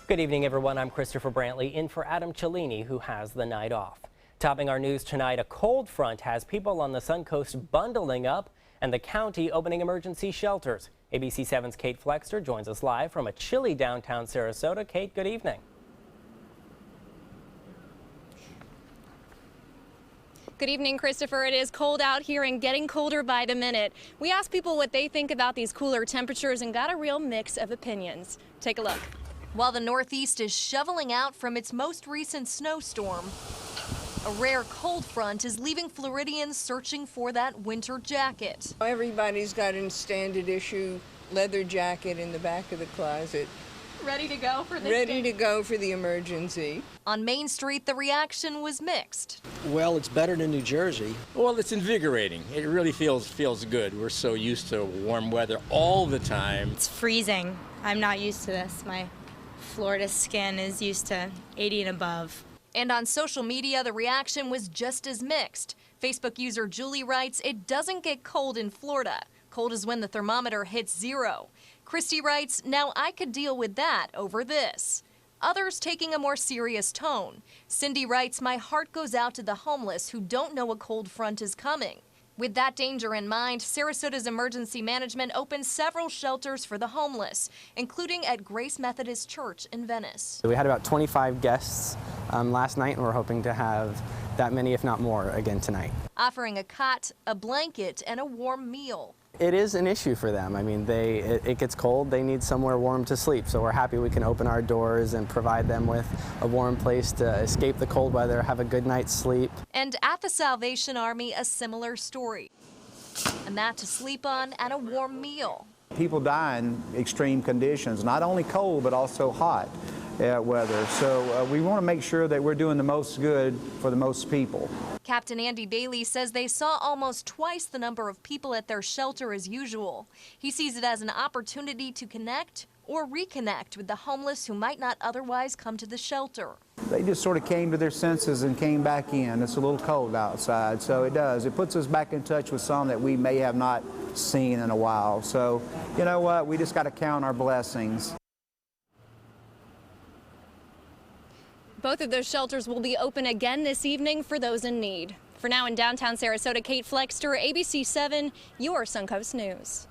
Good evening, everyone. I'm Christopher Brantley in for Adam Cellini, who has the night off. Topping our news tonight, a cold front has people on the Suncoast bundling up and the county opening emergency shelters. ABC 7's Kate Flexter joins us live from a chilly downtown Sarasota. Kate, good evening. Good evening, Christopher. It is cold out here and getting colder by the minute. We asked people what they think about these cooler temperatures and got a real mix of opinions. Take a look. While the Northeast is shoveling out from its most recent snowstorm, a rare cold front is leaving Floridians searching for that winter jacket. Everybody's got a standard issue leather jacket in the back of the closet. Ready to go for this Ready to go for the emergency. On Main Street, the reaction was mixed. Well, it's better than New Jersey. Well, it's invigorating. It really feels good. We're so used to warm weather all the time. It's freezing. I'm not used to this. My Florida skin is used to 80 and above. And on social media, the reaction was just as mixed. Facebook user Julie writes, "It doesn't get cold in Florida. Cold is when the thermometer hits 0. Christy writes, "Now I could deal with that over this." Others taking a more serious tone. Cindy writes, "My heart goes out to the homeless who don't know a cold front is coming." With that danger in mind, Sarasota's emergency management opened several shelters for the homeless, including at Grace Methodist Church in Venice. We had about 25 guests last night, and we're hoping to have that many, if not more, again tonight. Offering a cot, a blanket, and a warm meal. It is an issue for them. I mean, it gets cold, they need somewhere warm to sleep, so we're happy we can open our doors and provide them with a warm place to escape the cold weather, have a good night's sleep. And at the Salvation Army, a similar story. A mat to sleep on and a warm meal. People die in extreme conditions, not only cold, but also hot weather. So we want to make sure that we're doing the most good for the most people. Captain Andy Bailey says they saw almost twice the number of people at their shelter as usual. He sees it as an opportunity to connect or reconnect with the homeless who might not otherwise come to the shelter. They just sort of came to their senses and came back in. It's a little cold outside, so it does. It puts us back in touch with some that we may have not seen in a while. So, you know what? We just got to count our blessings. Both of those shelters will be open again this evening for those in need. For now in downtown Sarasota, Kate Flexter, ABC 7, your Suncoast News.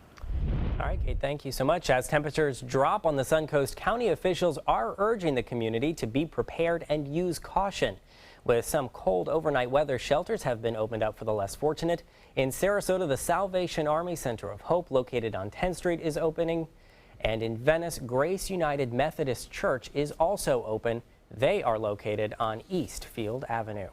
All right, Kate, thank you so much. As temperatures drop on the Suncoast, county officials are urging the community to be prepared and use caution. With some cold overnight weather, shelters have been opened up for the less fortunate. In Sarasota, the Salvation Army Center of Hope, located on 10th Street, is opening. And in Venice, Grace United Methodist Church is also open. They are located on Eastfield Avenue.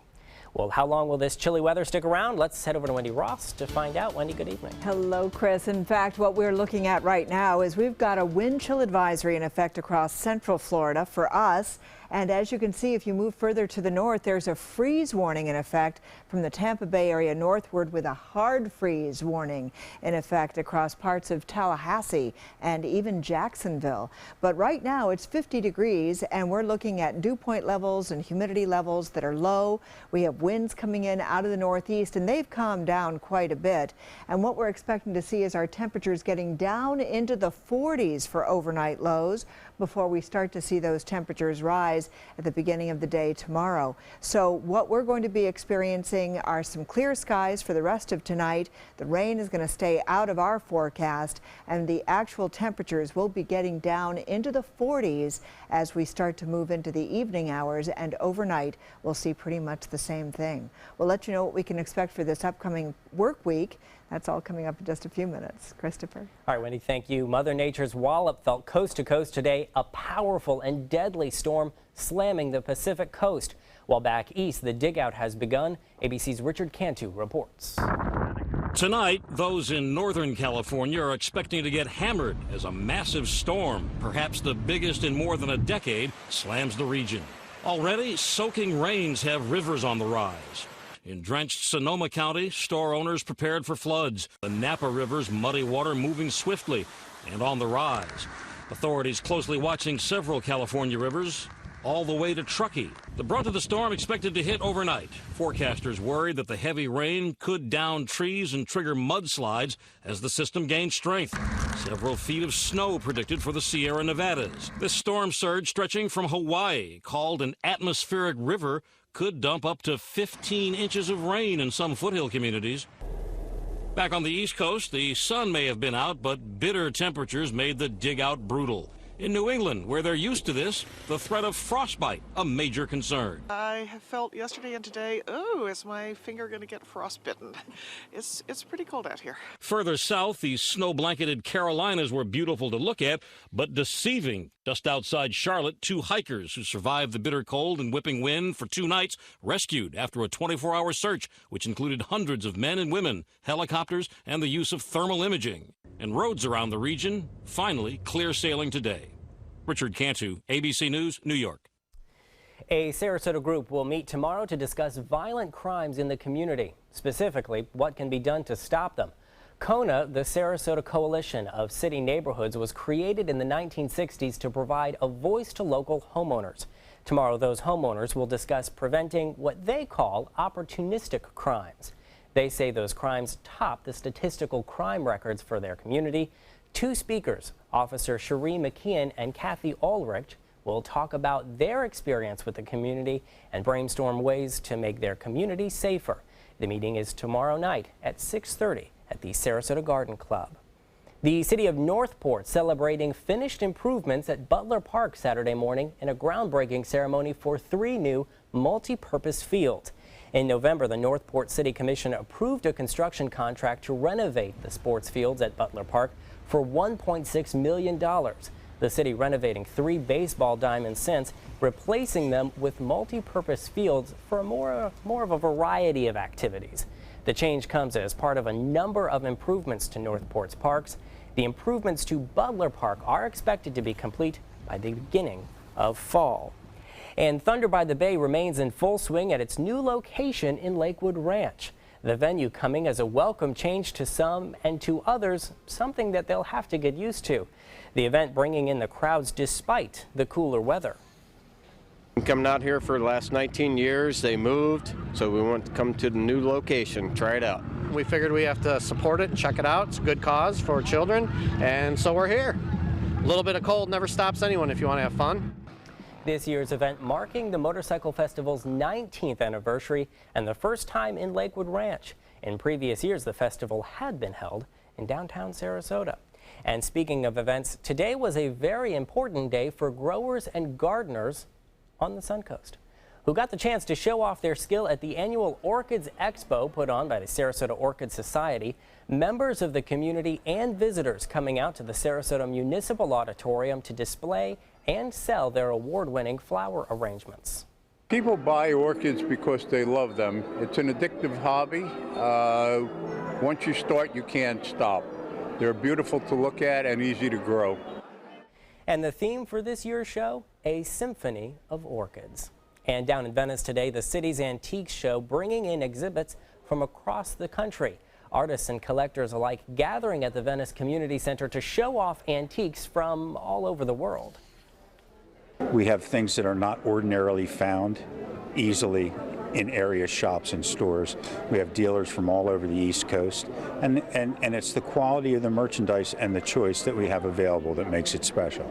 Well, how long will this chilly weather stick around? Let's head over to Wendy Ross to find out. Wendy, good evening. Hello, Chris. In fact, what we're looking at right now is we've got a wind chill advisory in effect across central Florida for us. And as you can see, if you move further to the north, there's a freeze warning in effect from the Tampa Bay area northward, with a hard freeze warning in effect across parts of Tallahassee and even Jacksonville. But right now it's 50 degrees and we're looking at dew point levels and humidity levels that are low. We have winds coming in out of the northeast and they've calmed down quite a bit. And what we're expecting to see is our temperatures getting down into the 40s for overnight lows before we start to see those temperatures rise at the beginning of the day tomorrow. So what we're going to be experiencing are some clear skies for the rest of tonight. The rain is going to stay out of our forecast, and the actual temperatures will be getting down into the 40s as we start to move into the evening hours, and overnight we'll see pretty much the same thing. We'll let you know what we can expect for this upcoming work week. That's all coming up in just a few minutes. Christopher. All right, Wendy, thank you. Mother Nature's wallop felt coast to coast today. A powerful and deadly storm slamming the Pacific coast. While back east, the digout has begun. ABC's Richard Cantu reports. Tonight, those in Northern California are expecting to get hammered as a massive storm, perhaps the biggest in more than a decade, slams the region. Already, soaking rains have rivers on the rise. In drenched Sonoma County, store owners prepared for floods. The Napa River's muddy water moving swiftly and on the rise. Authorities closely watching several California rivers, all the way to Truckee. The brunt of the storm expected to hit overnight. Forecasters worried that the heavy rain could down trees and trigger mudslides as the system gains strength. Several feet of snow predicted for the Sierra Nevadas. This storm surge stretching from Hawaii, called an atmospheric river, could dump up to 15 inches of rain in some foothill communities. Back on the East Coast, the sun may have been out, but bitter temperatures made the dig out brutal. In New England, where they're used to this, the threat of frostbite, a major concern. I have felt yesterday and today, oh, is my finger going to get frostbitten? It's pretty cold out here. Further south, the snow-blanketed Carolinas were beautiful to look at, but deceiving. Just outside Charlotte, 2 hikers who survived the bitter cold and whipping wind for 2 nights rescued after a 24-hour search, which included hundreds of men and women, helicopters, and the use of thermal imaging. And roads around the region finally clear sailing today. Richard Cantu, ABC News, New York. A Sarasota group will meet tomorrow to discuss violent crimes in the community, specifically what can be done to stop them. CONA, the Sarasota Coalition of City Neighborhoods, was created in the 1960s to provide a voice to local homeowners. Tomorrow, those homeowners will discuss preventing what they call opportunistic crimes. They say those crimes top the statistical crime records for their community. 2 speakers, Officer Cherie McKeon and Kathy Ulrich, will talk about their experience with the community and brainstorm ways to make their community safer. The meeting is tomorrow night at 6:30 at the Sarasota Garden Club. The city of Northport celebrating finished improvements at Butler Park Saturday morning in a groundbreaking ceremony for 3 new multi-purpose fields. In November, the Northport City Commission approved a construction contract to renovate the sports fields at Butler Park for $1.6 million. The city renovating 3 baseball diamonds since, replacing them with multi-purpose fields for more of a variety of activities. The change comes as part of a number of improvements to Northport's parks. The improvements to Butler Park are expected to be complete by the beginning of fall. And Thunder by the Bay remains in full swing at its new location in Lakewood Ranch. The venue coming as a welcome change to some, and to others, something that they'll have to get used to. The event bringing in the crowds despite the cooler weather. Coming out here for the last 19 years, they moved, so we want to come to the new location, try it out. We figured we have to support it and check it out. It's a good cause for children, and so we're here. A little bit of cold never stops anyone if you want to have fun. This year's event marking the Motorcycle Festival's 19th anniversary and the first time in Lakewood Ranch. In previous years, the festival had been held in downtown Sarasota. And speaking of events, today was a very important day for growers and gardeners on the Suncoast, who got the chance to show off their skill at the annual Orchids Expo put on by the Sarasota Orchid Society. Members of the community and visitors coming out to the Sarasota Municipal Auditorium to display and sell their award-winning flower arrangements. People buy orchids because they love them. It's an addictive hobby. Once you start, you can't stop. They're beautiful to look at and easy to grow. And the theme for this year's show, a symphony of orchids. And down in Venice today, the city's antiques show bringing in exhibits from across the country. Artists and collectors alike gathering at the Venice Community Center to show off antiques from all over the world. We have things that are not ordinarily found easily in area shops and stores. We have dealers from all over the East Coast, and it's the quality of the merchandise and the choice that we have available that makes it special.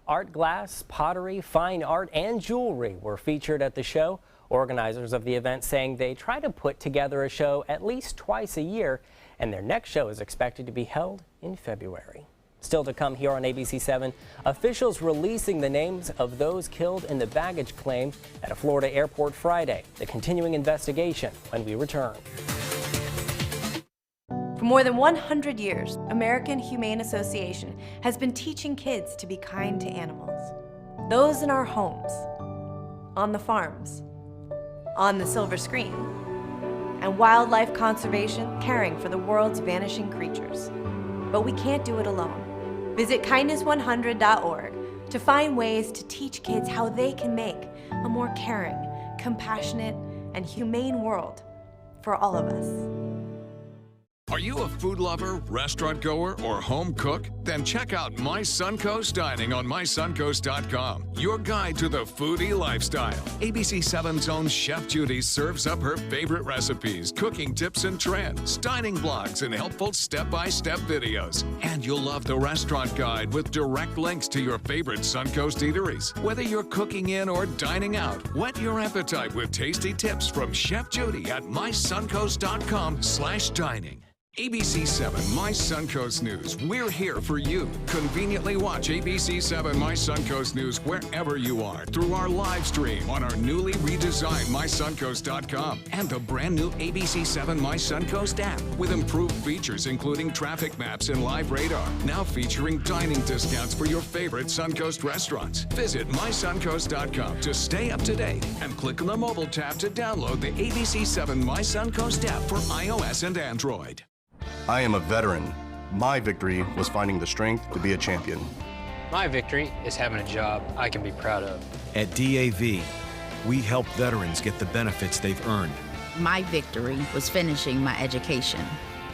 Art glass, pottery, fine art, and jewelry were featured at the show. Organizers of the event saying they try to put together a show at least twice a year, and their next show is expected to be held in February. Still to come here on ABC7, officials releasing the names of those killed in the baggage claim at a Florida airport Friday. The continuing investigation when we return. For more than 100 years, American Humane Association has been teaching kids to be kind to animals. Those in our homes, on the farms, on the silver screen, and wildlife conservation caring for the world's vanishing creatures. But we can't do it alone. Visit kindness100.org to find ways to teach kids how they can make a more caring, compassionate, and humane world for all of us. Are you a food lover, restaurant goer, or home cook? Then check out My Suncoast Dining on mysuncoast.com, your guide to the foodie lifestyle. ABC 7's own Chef Judy serves up her favorite recipes, cooking tips and trends, dining blogs, and helpful step-by-step videos. And you'll love the restaurant guide with direct links to your favorite Suncoast eateries. Whether you're cooking in or dining out, whet your appetite with tasty tips from Chef Judy at mysuncoast.com/dining. ABC 7 My Suncoast News. We're here for you. Conveniently watch ABC 7 My Suncoast News wherever you are through our live stream on our newly redesigned mysuncoast.com and the brand new ABC 7 My Suncoast app with improved features including traffic maps and live radar. Now featuring dining discounts for your favorite Suncoast restaurants. Visit mysuncoast.com to stay up to date and click on the mobile tab to download the ABC 7 My Suncoast app for iOS and Android. I am a veteran. My victory was finding the strength to be a champion. My victory is having a job I can be proud of. At DAV, we help veterans get the benefits they've earned. My victory was finishing my education.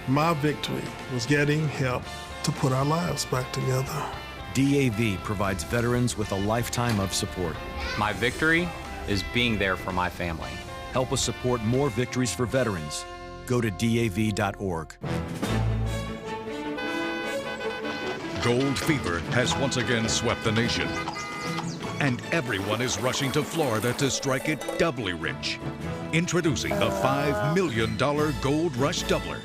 My victory was getting help to put our lives back together. DAV provides veterans with a lifetime of support. My victory is being there for my family. Help us support more victories for veterans. Go to DAV.org. Gold fever has once again swept the nation. And everyone is rushing to Florida to strike it doubly rich. Introducing the $5 million Gold Rush Doubler.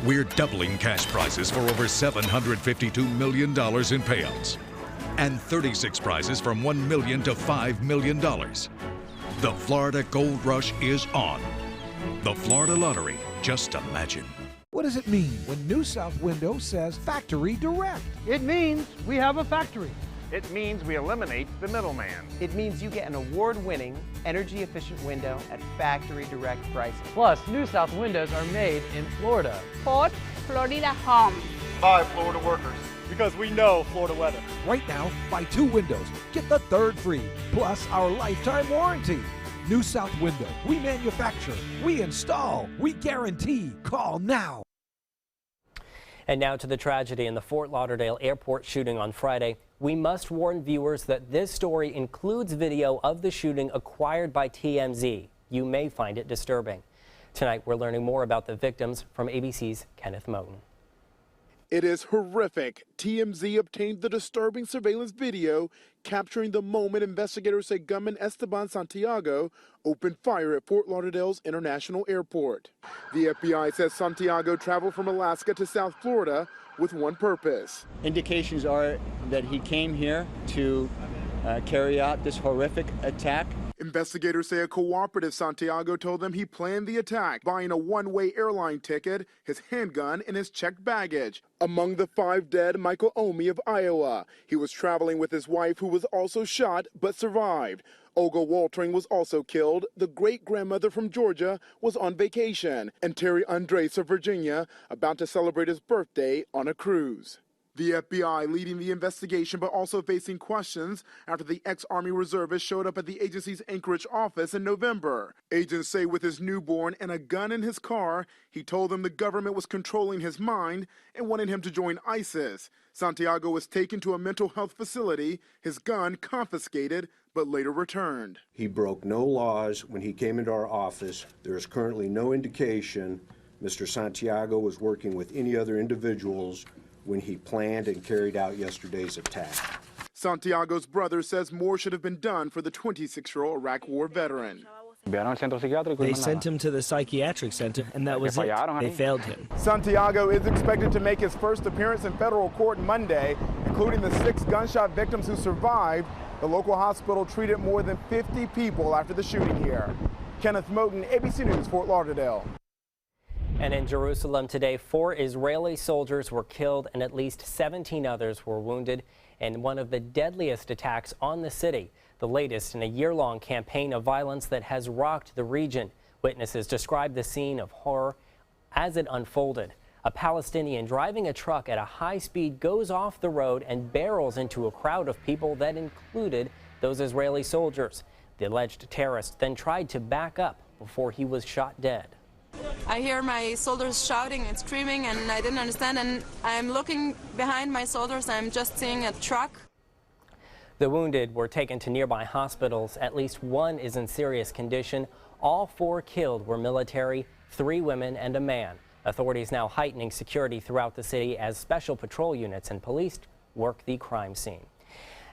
We're doubling cash prizes for over $752 million in payouts. And 36 prizes from $1 million to $5 million. The Florida Gold Rush is on. The Florida Lottery, just imagine. What does it mean when New South Window says Factory Direct? It means we have a factory. It means we eliminate the middleman. It means you get an award-winning, energy-efficient window at factory direct prices. Plus, New South windows are made in Florida. Port Florida Home. By Florida workers. Because we know Florida weather. Right now, buy 2 windows, get the 3rd free, plus our lifetime warranty. New South Window. We manufacture, we install, we guarantee. Call now. And now to the tragedy in the Fort Lauderdale airport shooting on Friday. We must warn viewers that this story includes video of the shooting acquired by TMZ. You may find it disturbing. Tonight, we're learning more about the victims from ABC's Kenneth Moten. It is horrific. TMZ obtained the disturbing surveillance video capturing the moment investigators say gunman Esteban Santiago opened fire at Fort Lauderdale's International Airport. The FBI says Santiago traveled from Alaska to South Florida with one purpose. Indications are that he came here to carry out this horrific attack. Investigators say a cooperative Santiago told them he planned the attack, buying a one-way airline ticket, his handgun, and his checked baggage. Among the 5 dead, Michael Omi of Iowa. He was traveling with his wife, who was also shot but survived. Olga Waltering was also killed. The great-grandmother from Georgia was on vacation. And Terry Andres of Virginia, about to celebrate his birthday on a cruise. The FBI leading the investigation, but also facing questions after the ex-Army reservist showed up at the agency's Anchorage office in November. Agents say with his newborn and a gun in his car, he told them the government was controlling his mind and wanted him to join ISIS. Santiago was taken to a mental health facility, his gun confiscated, but later returned. He broke no laws when he came into our office. There is currently no indication Mr. Santiago was working with any other individuals when he planned and carried out yesterday's attack. Santiago's brother says more should have been done for the 26-year-old Iraq War veteran. They sent him to the psychiatric center, and that was it. They failed him. Santiago is expected to make his first appearance in federal court Monday, including the 6 gunshot victims who survived. The local hospital treated more than 50 people after the shooting here. Kenneth Moten, ABC News, Fort Lauderdale. And in Jerusalem today, 4 Israeli soldiers were killed and at least 17 others were wounded in one of the deadliest attacks on the city, the latest in a year-long campaign of violence that has rocked the region. Witnesses describe the scene of horror as it unfolded. A Palestinian driving a truck at a high speed goes off the road and barrels into a crowd of people that included those Israeli soldiers. The alleged terrorist then tried to back up before he was shot dead. I hear my soldiers shouting and screaming, and I didn't understand, and I'm looking behind my soldiers, I'm just seeing a truck. The wounded were taken to nearby hospitals. At least one is in serious condition. All 4 killed were military, 3 women and a man. Authorities now heightening security throughout the city as special patrol units and police work the crime scene.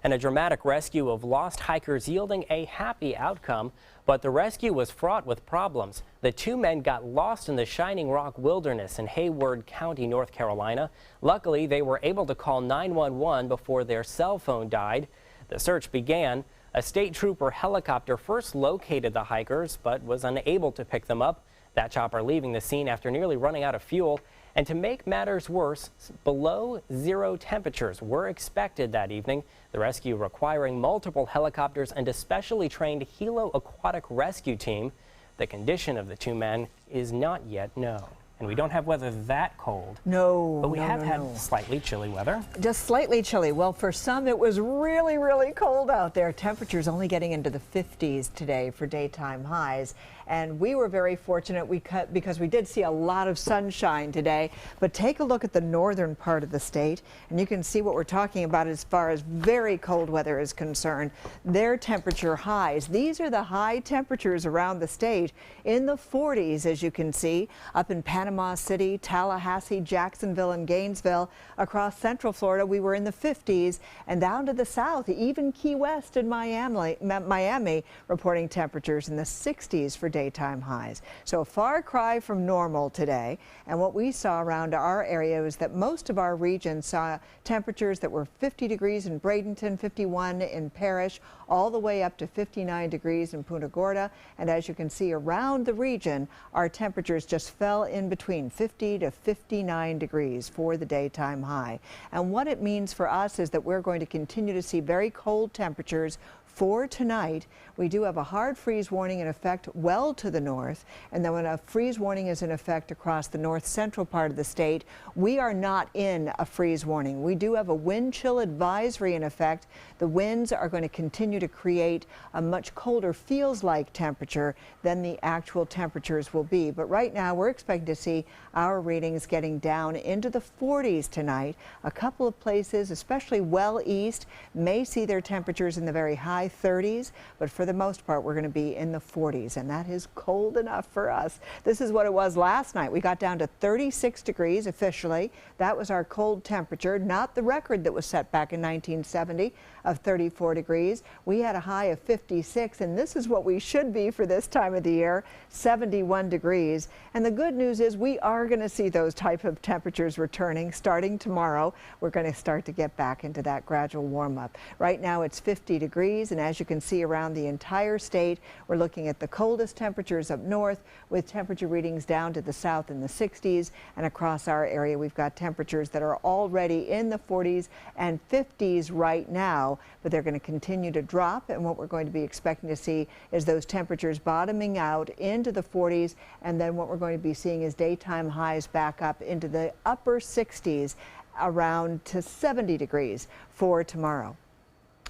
And a dramatic rescue of lost hikers yielding a happy outcome, but the rescue was fraught with problems. The 2 men got lost in the Shining Rock Wilderness in Hayward County, North Carolina. Luckily, they were able to call 911 before their cell phone died. The search began. A state trooper helicopter first located the hikers, but was unable to pick them up. That chopper leaving the scene after nearly running out of fuel. And to make matters worse, below 0 temperatures were expected that evening. The rescue requiring multiple helicopters and a specially trained Hilo Aquatic Rescue Team. The condition of the 2 men is not yet known. And we don't have weather that cold. No, but we have had no. slightly chilly weather. Just slightly chilly. Well, for some, it was really, really cold out there. Temperatures only getting into the 50s today for daytime highs. And we were very fortunate because we did see a lot of sunshine today. But take a look at the northern part of the state, and you can see what we're talking about as far as very cold weather is concerned. Their temperature highs. These are the high temperatures around the state in the 40s, as you can see, up in Panama City, Tallahassee, Jacksonville, and Gainesville. Across central Florida, we were in the 50s, and down to the south, even Key West and Miami reporting temperatures in the 60s for daytime highs. So a far cry from normal today. And what we saw around our area was that most of our region saw temperatures that were 50 degrees in Bradenton, 51 in Parrish, all the way up to 59 degrees in Punta Gorda. And as you can see around the region, our temperatures just fell in between 50 to 59 degrees for the daytime high. And what it means for us is that we're going to continue to see very cold temperatures for tonight. We do have a hard freeze warning in effect well to the north, and then when a freeze warning is in effect across the north central part of the state, we are not in a freeze warning. We do have a wind chill advisory in effect. The winds are going to continue to create a much colder feels-like temperature than the actual temperatures will be. But right now we're expecting to see our readings getting down into the 40s tonight. A couple of places, especially well east, may see their temperatures in the very high 30s, but for the most part we're going to be in the 40s, and that is cold enough for us. This is what it was last night. We got down to 36 degrees officially. That was our cold temperature, not the record that was set back in 1970 of 34 degrees. We had a high of 56, and this is what we should be for this time of the year, 71 degrees. And the good news is we are going to see those type of temperatures returning starting tomorrow. We're going to start to get back into that gradual warm up. Right now it's 50 degrees, and as you can see around the entire state, we're looking at the coldest temperatures up north with temperature readings down to the south in the 60s, and across our area we've got temperatures that are already in the 40s and 50s right now, but they're going to continue to drop, and what we're going to be expecting to see is those temperatures bottoming out into the 40s, and then what we're going to be seeing is daytime highs back up into the upper 60s around to 70 degrees for tomorrow.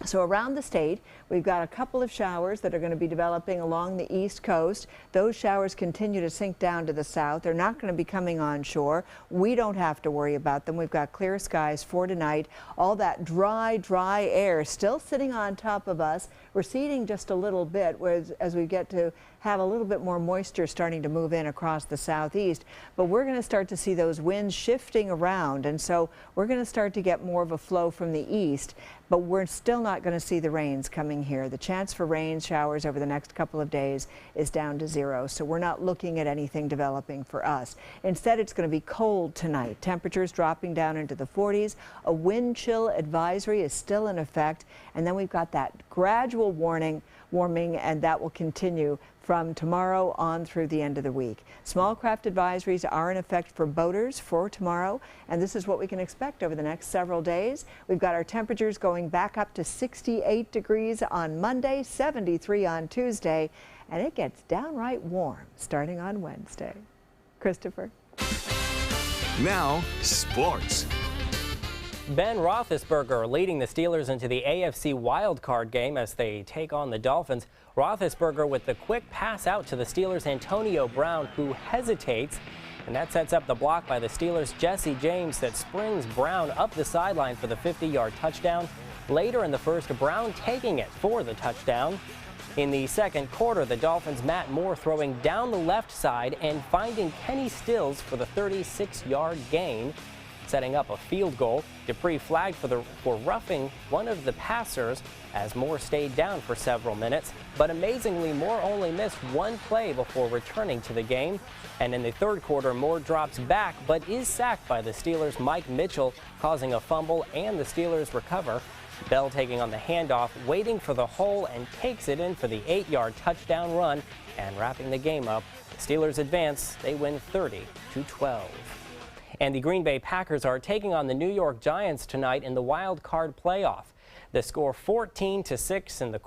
So around the state, we've got a couple of showers that are going to be developing along the east coast. Those showers continue to sink down to the south. They're not going to be coming onshore. We don't have to worry about them. We've got clear skies for tonight. All that dry air still sitting on top of us, receding just a little bit as we get to have a little bit more moisture starting to move in across the southeast. But we're going to start to see those winds shifting around, and so we're going to start to get more of a flow from the east. But we're still not going to see the rains coming here. The chance for rain showers over the next couple of days is down to 0, so we're not looking at anything developing for us. Instead, it's going to be cold tonight. Temperatures dropping down into the 40s. A wind chill advisory is still in effect, and then we've got that gradual warming, and that will continue from tomorrow on through the end of the week. Small craft advisories are in effect for boaters for tomorrow, and this is what we can expect over the next several days. We've got our temperatures going back up to 68 degrees on Monday, 73 on Tuesday, and it gets downright warm starting on Wednesday. Christopher. Now, sports. Ben Roethlisberger leading the Steelers into the AFC wildcard game as they take on the Dolphins. Roethlisberger with the quick pass out to the Steelers' Antonio Brown, who hesitates, and that sets up the block by the Steelers' Jesse James that springs Brown up the sideline for the 50-yard touchdown. Later in the first, Brown taking it for the touchdown. In the second quarter, the Dolphins' Matt Moore throwing down the left side and finding Kenny Stills for the 36-yard gain, setting up a field goal. Dupree flagged for roughing one of the passers as Moore stayed down for several minutes. But amazingly, Moore only missed one play before returning to the game. And in the third quarter, Moore drops back but is sacked by the Steelers' Mike Mitchell, causing a fumble, and the Steelers recover. Bell taking on the handoff, waiting for the hole, and takes it in for the 8-yard touchdown run. And wrapping the game up, the Steelers advance. They win 30-12. And the Green Bay Packers are taking on the New York Giants tonight in the wild card playoff. The score 14-6 in the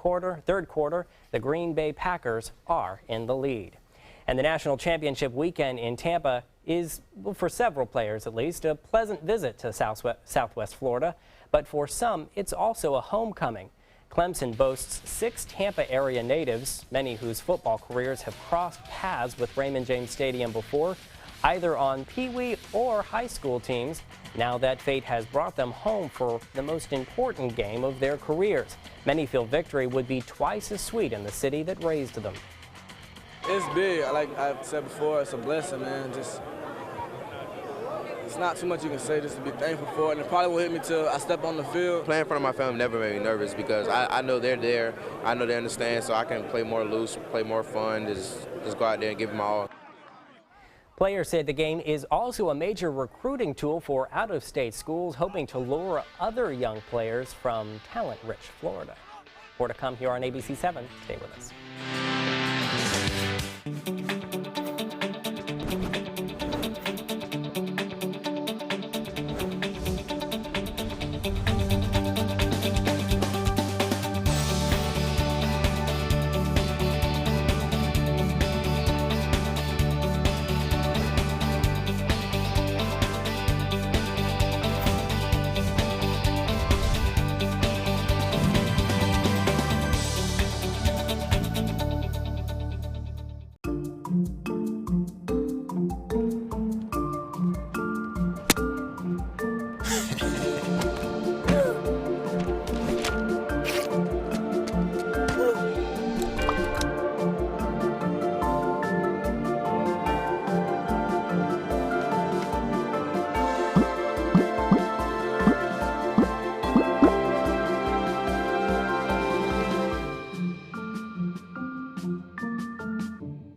third quarter. The Green Bay Packers are in the lead. And the national championship weekend in Tampa is, well, for several players at least, a pleasant visit to Southwest Florida. But for some, it's also a homecoming. Clemson boasts 6 Tampa area natives, many whose football careers have crossed paths with Raymond James Stadium before, either on Pee Wee or high school teams. Now that fate has brought them home for the most important game of their careers. Many feel victory would be twice as sweet in the city that raised them. It's big. Like I've said before, it's a blessing, man. It's not too much you can say just to be thankful for it. And it probably will hit me till I step on the field. Playing in front of my family never made me nervous because I know they're there. I know they understand, so I can play more loose, play more fun, just go out there and give them my all. Players said the game is also a major recruiting tool for out-of-state schools, hoping to lure other young players from talent-rich Florida. More to come here on ABC 7. Stay with us.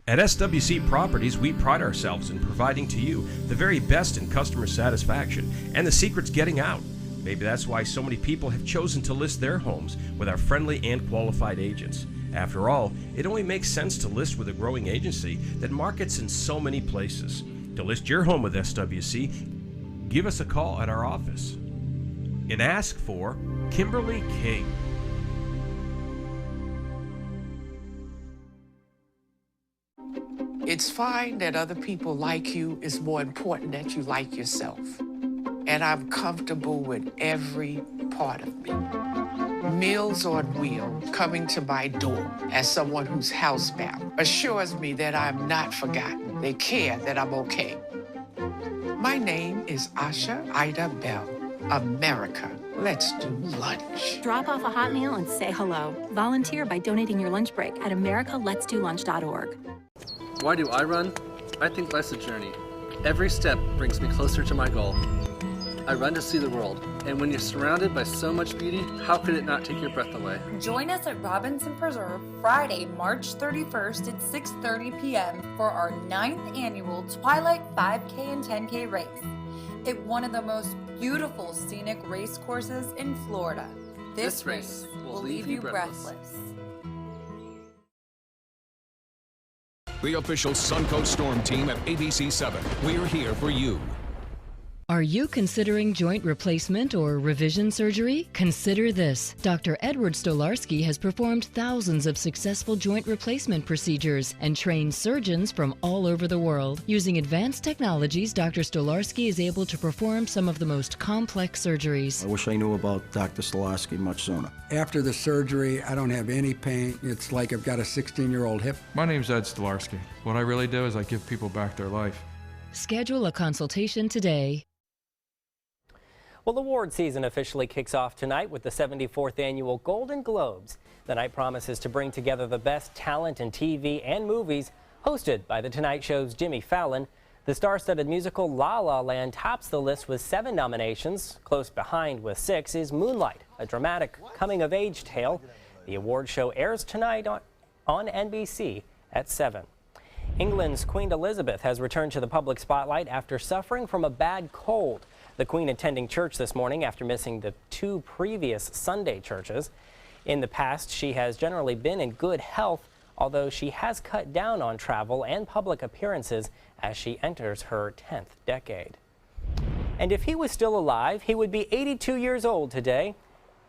At SWC Properties, we pride ourselves in providing to you the very best in customer satisfaction, and the secret's getting out. Maybe that's why so many people have chosen to list their homes with our friendly and qualified agents. After all, it only makes sense to list with a growing agency that markets in so many places. To list your home with SWC, give us a call at our office and ask for Kimberly King. It's fine that other people like you. It's more important that you like yourself. And I'm comfortable with every part of me. Meals on Wheels coming to my door as someone who's housebound assures me that I'm not forgotten. They care that I'm okay. My name is Asha Ida Bell. America, let's do lunch. Drop off a hot meal and say hello. Volunteer by donating your lunch break at americaletsdolunch.org. Why do I run? I think life's a journey. Every step brings me closer to my goal. I run to see the world, and when you're surrounded by so much beauty, how could it not take your breath away? Join us at Robinson Preserve Friday, March 31st at 6:30 p.m. for our 9th annual Twilight 5K and 10K race at one of the most beautiful scenic race courses in Florida. This race will leave you breathless. The official Suncoast Storm team at ABC 7. We're here for you. Are you considering joint replacement or revision surgery? Consider this. Dr. Edward Stolarski has performed thousands of successful joint replacement procedures and trained surgeons from all over the world. Using advanced technologies, Dr. Stolarski is able to perform some of the most complex surgeries. I wish I knew about Dr. Stolarski much sooner. After the surgery, I don't have any pain. It's like I've got a 16-year-old hip. My name's Ed Stolarski. What I really do is I give people back their life. Schedule a consultation today. Well, award season officially kicks off tonight with the 74th annual Golden Globes. The night promises to bring together the best talent in TV and movies, hosted by The Tonight Show's Jimmy Fallon. The star-studded musical La La Land tops the list with 7 nominations. Close behind with 6 is Moonlight, a dramatic coming-of-age tale. The award show airs tonight on NBC at 7. England's Queen Elizabeth has returned to the public spotlight after suffering from a bad cold. The Queen attending church this morning after missing the 2 previous Sunday churches. In the past, she has generally been in good health, although she has cut down on travel and public appearances as she enters her 10th decade. And if he was still alive, he would be 82 years old today.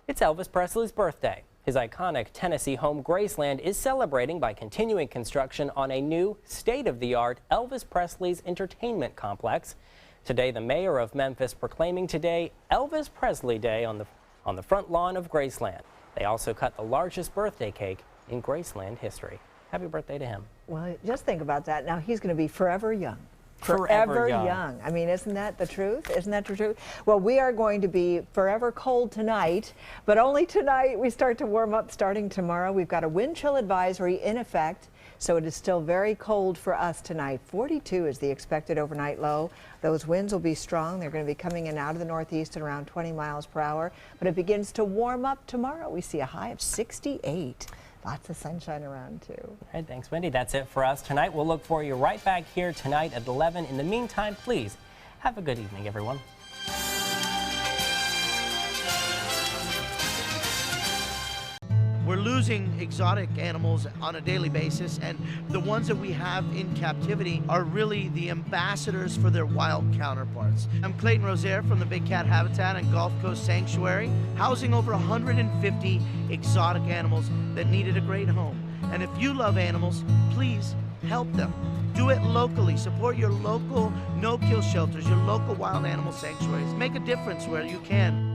It's Elvis Presley's birthday. His iconic Tennessee home Graceland is celebrating by continuing construction on a new state-of-the-art Elvis Presley's entertainment complex. Today, the mayor of Memphis proclaiming today Elvis Presley Day on the front lawn of Graceland. They also cut the largest birthday cake in Graceland history. Happy birthday to him. Well, just think about that. Now he's going to be forever young. Forever young. I mean, isn't that the truth? Isn't that the truth? Well, we are going to be forever cold tonight, but only tonight. We start to warm up starting tomorrow. We've got a wind chill advisory in effect, so it is still very cold for us tonight. 42 is the expected overnight low. Those winds will be strong. They're going to be coming in out of the northeast at around 20 miles per hour, but it begins to warm up tomorrow. We see a high of 68. Lots of sunshine around, too. All right, thanks, Wendy. That's it for us tonight. We'll look for you right back here tonight at 11. In the meantime, please have a good evening, everyone. We're losing exotic animals on a daily basis, and the ones that we have in captivity are really the ambassadors for their wild counterparts. I'm Clayton Rozier from the Big Cat Habitat and Gulf Coast Sanctuary, housing over 150 exotic animals that needed a great home. And if you love animals, please help them. Do it locally. Support your local no-kill shelters, your local wild animal sanctuaries. Make a difference where you can.